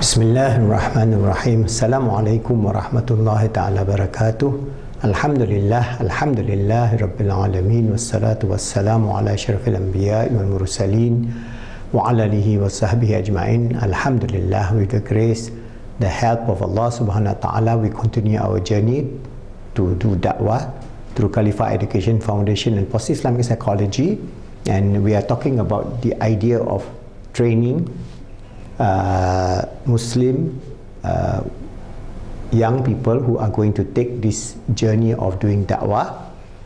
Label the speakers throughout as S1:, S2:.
S1: Bismillahirrahmanirrahim. Assalamualaikum warahmatullahi ta'ala wabarakatuh. Alhamdulillah Rabbil Alamin. Wassalatu wassalamu ala syarafil anbiya wal mursalin wa ala alihi wa sahbihi ajma'in. Alhamdulillah, with the grace, the help of Allah subhanahu wa ta'ala, we continue our journey to do da'wah through Khalifah Education Foundation and Positive Islamic Psychology, and we are talking about the idea of training Muslim young people who are going to take this journey of doing da'wah.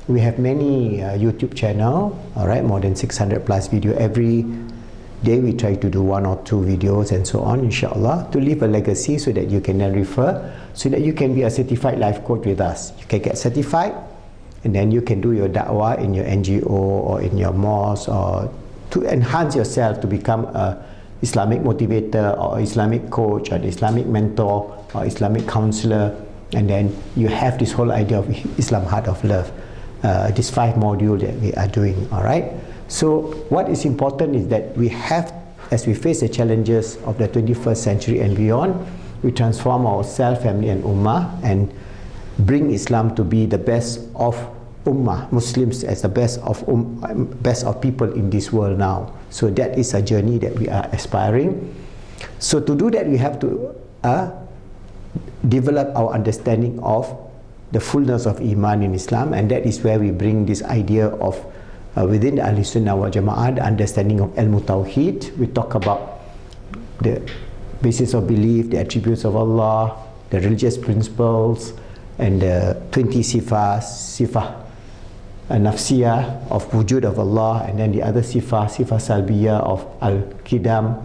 S1: We have many YouTube channel, alright, more than 600 plus video. Every day we try to do 1 or 2 videos and so on, inshallah, to leave a legacy so that you can then refer, so that you can be a certified life coach with us. You can get certified and then you can do your da'wah in your NGO or in your mosque, or to enhance yourself to become a Islamic motivator or Islamic coach or Islamic mentor or Islamic counselor. And then you have this whole idea of Islam Heart of Love, this 5 module that we are doing. Alright, so what is important is that we have, as we face the challenges of the 21st century and beyond, we transform ourselves, family and ummah, and bring Islam to be the best of ummah, Muslims as the best of people in this world now. So that is a journey that we are aspiring. So to do that, we have to develop our understanding of the fullness of Iman in Islam, and that is where we bring this idea of within the Ahlul Sunnah wal Jama'ah, the understanding of Ilmu Tawheed. We talk about the basis of belief, the attributes of Allah, the religious principles, and the 20 sifah nafsiyah of wujud of Allah, and then the other sifah salbiyah of al-qidam,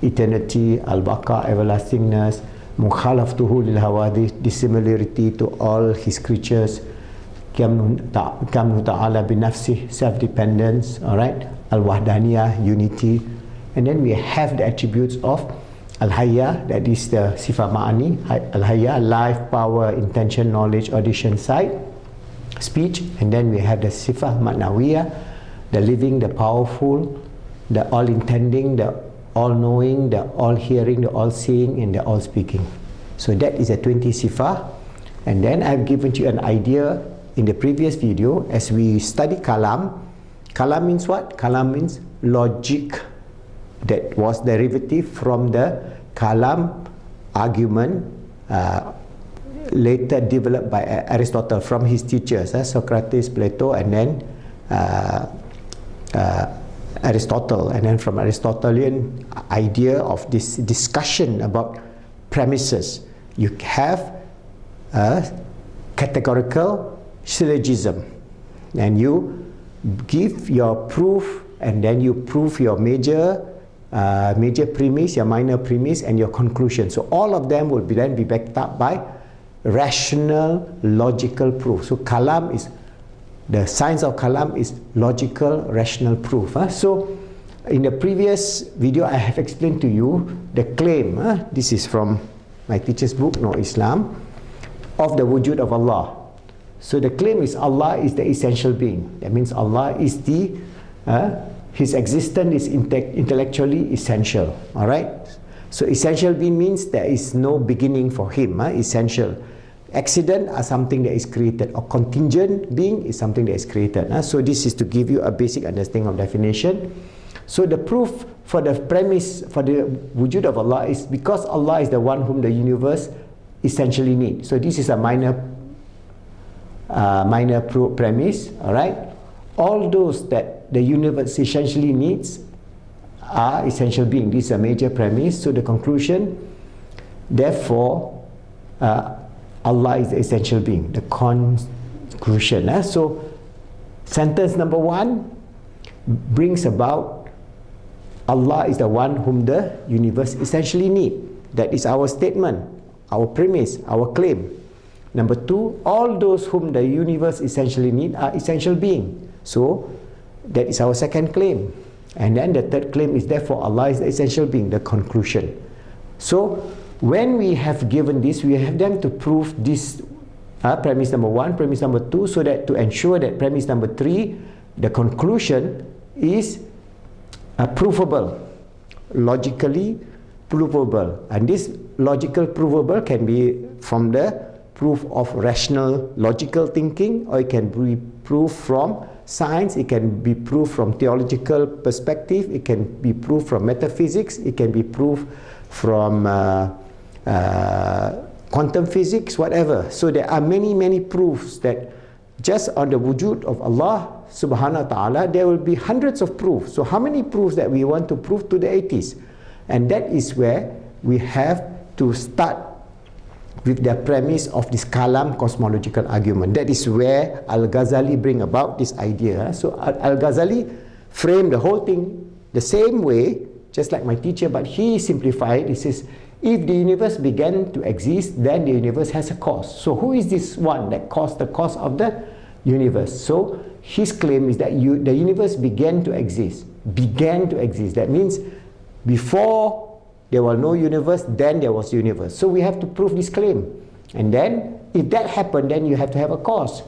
S1: eternity, al-baqa, everlastingness, mukhalaftuhu lil hawadith, dissimilarity to all his creatures, kamnu ta'ala bi nafsih, self-dependence, alright, al-wahdaniyah, unity. And then we have the attributes of al-hayya, that is the sifah ma'ani, al-hayya, life, power, intention, knowledge, audition, sight, speech. And then we have the sifah ma'nawiyah, the living, the powerful, the all-intending, the all-knowing, the all-hearing, the all-seeing, and the all-speaking. So that is a 20 sifah. And then I've given you an idea in the previous video. As we study kalam, kalam means what? Kalam means logic. That was derivative from the kalam argument, later developed by Aristotle from his teachers, Socrates, Plato, and then Aristotle. And then from Aristotelian idea of this discussion about premises, you have a categorical syllogism, and you give your proof, and then you prove your major premise, your minor premise, and your conclusion. So all of them will then be backed up by rational, logical proof. So kalam is, the science of kalam is logical, rational proof. So in the previous video, I have explained to you the claim, this is from my teacher's book, No Islam, of the wujud of Allah. So the claim is Allah is the essential being. That means Allah is the, his existence is intellectually essential. Alright? So essential being means there is no beginning for him, essential. Accident are something that is created, or contingent being is something that is created. So this is to give you a basic understanding of definition. So the proof for the premise for the wujud of Allah is because Allah is the one whom the universe essentially needs. So this is a minor premise. Alright, all those that the universe essentially needs are essential being. This is a major premise. So the conclusion, therefore, Allah is the essential being, the conclusion. So sentence number 1 brings about Allah is the one whom the universe essentially needs. That is our statement, our premise, our claim. Number 2, all those whom the universe essentially needs are essential beings. So that is our second claim. And then the third claim is therefore Allah is the essential being, the conclusion. So when we have given this, we have them to prove this premise number 1, premise number 2, so that to ensure that premise number 3, the conclusion is provable, logically provable, and this logical provable can be from the proof of rational logical thinking, or it can be proved from science, it can be proved from theological perspective, it can be proved from metaphysics, it can be proved from quantum physics, whatever. So there are many proofs that just on the wujud of Allah subhanahu wa ta'ala, there will be hundreds of proofs. So how many proofs that we want to prove to the atheists? And that is where we have to start with the premise of this Kalam cosmological argument. That is where Al-Ghazali bring about this idea. So Al-Ghazali framed the whole thing the same way, just like my teacher, but he simplified. He says, if the universe began to exist, then the universe has a cause. So who is this one that caused the cause of the universe? So his claim is that the universe began to exist. Began to exist. That means before there was no universe, then there was universe. So we have to prove this claim. And then, if that happened, then you have to have a cause.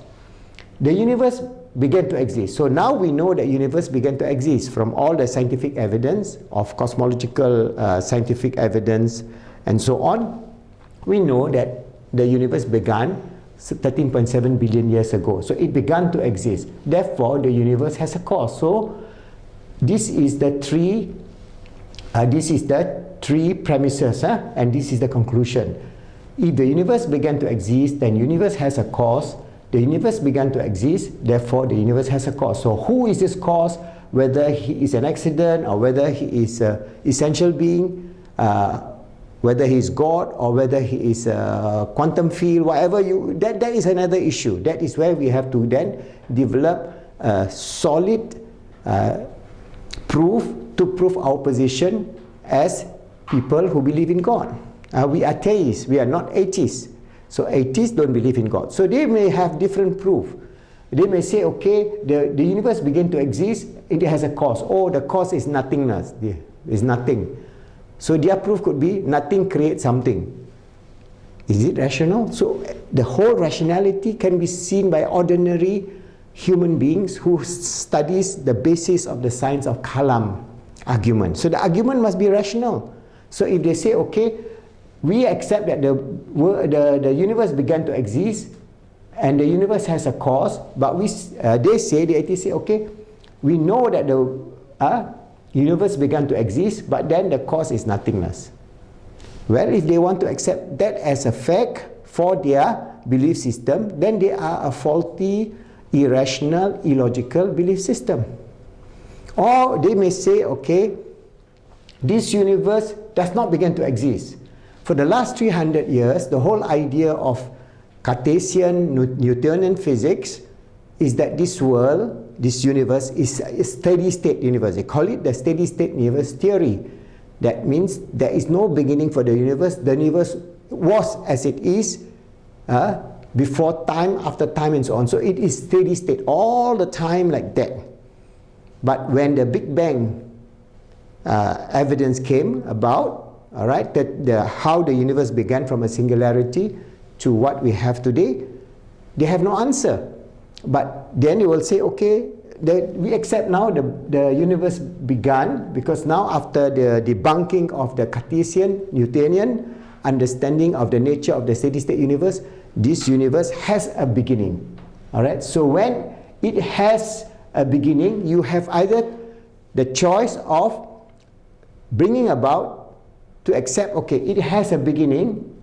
S1: The universe began to exist. So now we know that universe began to exist from all the scientific evidence of cosmological scientific evidence and so on. We know that the universe began 13.7 billion years ago. So it began to exist. Therefore, the universe has a cause. So this is the three premises, and this is the conclusion. If the universe began to exist, then universe has a cause. The universe began to exist, therefore the universe has a cause. So who is this cause? Whether he is an accident, or whether he is an essential being, whether he is God, or whether he is a quantum field, whatever that is another issue. That is where we have to then develop a solid proof to prove our position as people who believe in God. We are theists, we are not atheists. So atheists don't believe in God. So they may have different proof. They may say, okay, the universe began to exist, it has a cause. Oh, the cause is nothingness. Is nothing. So their proof could be nothing creates something. Is it rational? So the whole rationality can be seen by ordinary human beings who studies the basis of the science of Kalam argument. So the argument must be rational. So if they say, okay, we accept that the universe began to exist and the universe has a cause, but the atheists say, okay, we know that the universe began to exist, but then the cause is nothingness. Well, if they want to accept that as a fact for their belief system, then they are a faulty, irrational, illogical belief system. Or they may say, okay, this universe does not begin to exist. For the last 300 years, the whole idea of Cartesian, Newtonian physics is that this world, this universe, is a steady-state universe. They call it the steady-state universe theory. That means there is no beginning for the universe. The universe was as it is before time, after time, and so on. So it is steady-state all the time like that. But when the Big Bang evidence came about, all right, how the universe began from a singularity to what we have today, they have no answer. But then you will say, okay, we accept now the universe began, because now after the debunking of the Cartesian, Newtonian understanding of the nature of the steady-state universe, this universe has a beginning. All right, so when it has a beginning, you have either the choice of bringing about to accept, okay, it has a beginning,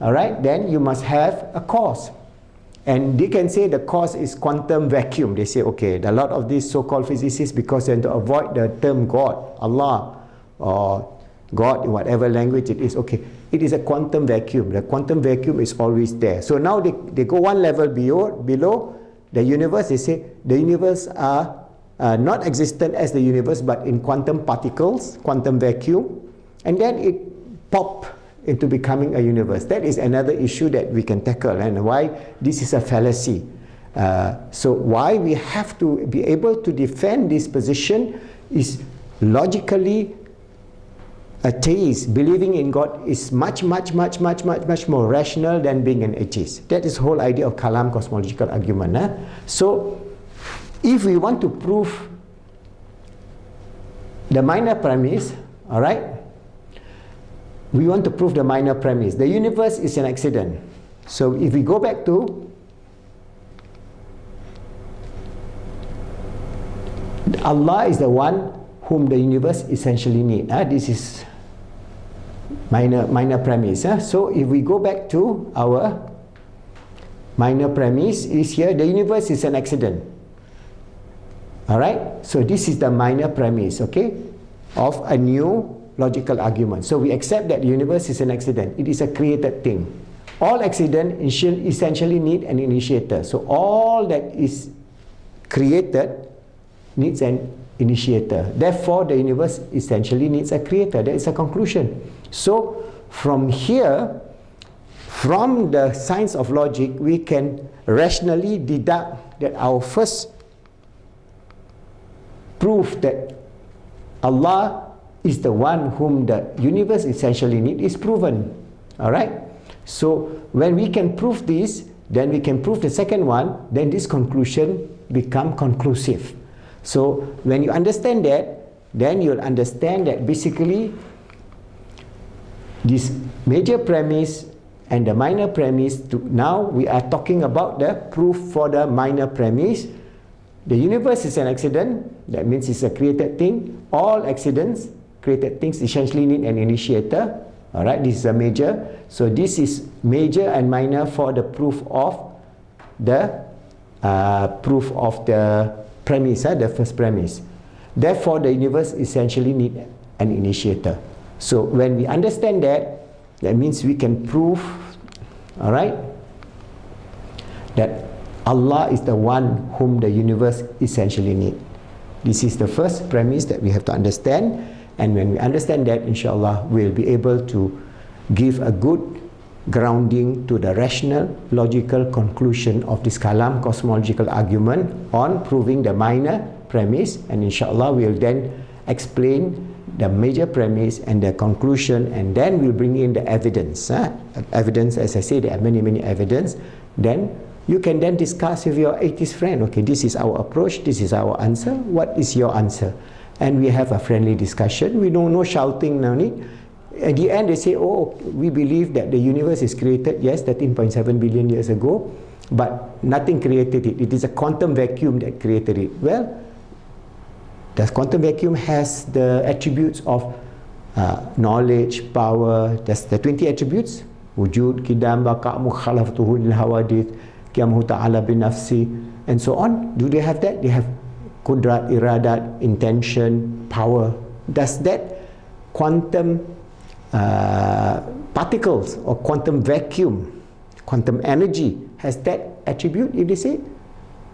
S1: all right, then you must have a cause. And they can say the cause is quantum vacuum. They say, okay, a lot of these so-called physicists, because they want to avoid the term God, Allah, or God in whatever language it is, okay, it is a quantum vacuum. The quantum vacuum is always there. So now they go one level below the universe. They say the universe are not existent as the universe, but in quantum particles, quantum vacuum, and then it pop into becoming a universe. That is another issue that we can tackle, and why this is a fallacy. So why we have to be able to defend this position is logically a theist. Believing in God is much more rational than being an atheist. That is the whole idea of Kalam cosmological argument. So if we want to prove the minor premise, all right, we want to prove the minor premise. The universe is an accident. So if we go back to Allah is the one whom the universe essentially needs. This is minor premise. So if we go back to our minor premise is here, the universe is an accident. Alright, so this is the minor premise, okay, of a new logical argument. So we accept that the universe is an accident. It is a created thing. All accidents essentially need an initiator. So all that is created needs an initiator. Therefore, the universe essentially needs a creator. That is a conclusion. So from here, from the science of logic, we can rationally deduct that our first proof that Allah is the one whom the universe essentially needs is proven. Alright? So when we can prove this, then we can prove the second one, then this conclusion become conclusive. So when you understand that, then you'll understand that basically this major premise and the minor premise, now we are talking about the proof for the minor premise. The universe is an accident, that means it's a created thing. All accidents, created things essentially need an initiator. Alright, this is a major. So this is major and minor for the proof of the premise, the first premise. Therefore, the universe essentially needs an initiator. So when we understand that, that means we can prove, alright, that Allah is the one whom the universe essentially needs. This is the first premise that we have to understand. And when we understand that, inshallah, we'll be able to give a good grounding to the rational, logical conclusion of this Kalam cosmological argument on proving the minor premise. And inshallah, we'll then explain the major premise and the conclusion, and then we'll bring in the evidence. Evidence, as I say, there are many evidence. Then you can then discuss with your atheist friend. Okay, this is our approach, this is our answer. What is your answer? And we have a friendly discussion. We don't no shouting, no need. At the end, they say, oh, we believe that the universe is created, yes, 13.7 billion years ago, but nothing created it. It is a quantum vacuum that created it. Well, the quantum vacuum has the attributes of knowledge, power. That's the 20 attributes. Wujud, Qidam, Baqa, Mukhalafatuhu, Hawadith, Qiyamuhu Ta'ala bin Nafsi, and so on. Do they have that? They have Qudrat, Iradat, intention, power. Does that quantum particles or quantum vacuum, quantum energy, has that attribute? If they say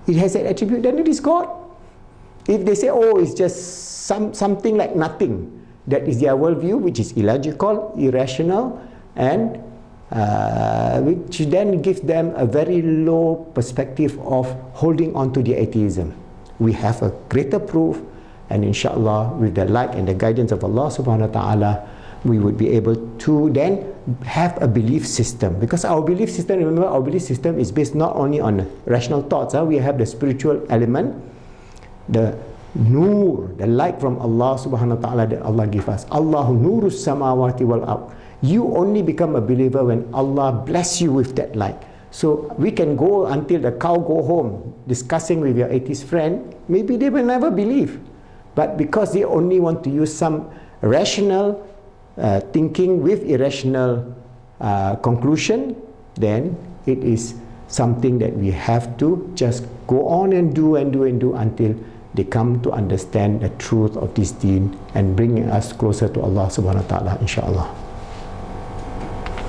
S1: it has that attribute, then it is God. If they say, oh, it's just something like nothing, that is their worldview, which is illogical, irrational, and which then gives them a very low perspective of holding on to the atheism. We have a greater proof, and inshallah, with the light and the guidance of Allah subhanahu wa ta'ala, we would be able to then have a belief system. Because our belief system, remember, our belief system is based not only on rational thoughts. We have the spiritual element, the nur, the light from Allah subhanahu wa ta'ala that Allah gives us. Allahu nurus samawati wal ard. You only become a believer when Allah bless you with that light. So we can go until the cow go home discussing with your atheist friend. Maybe they will never believe. But because they only want to use some rational thinking with irrational conclusion, then it is something that we have to just go on and do until they come to understand the truth of this deen and bringing us closer to Allah subhanahu wa ta'ala, inshallah.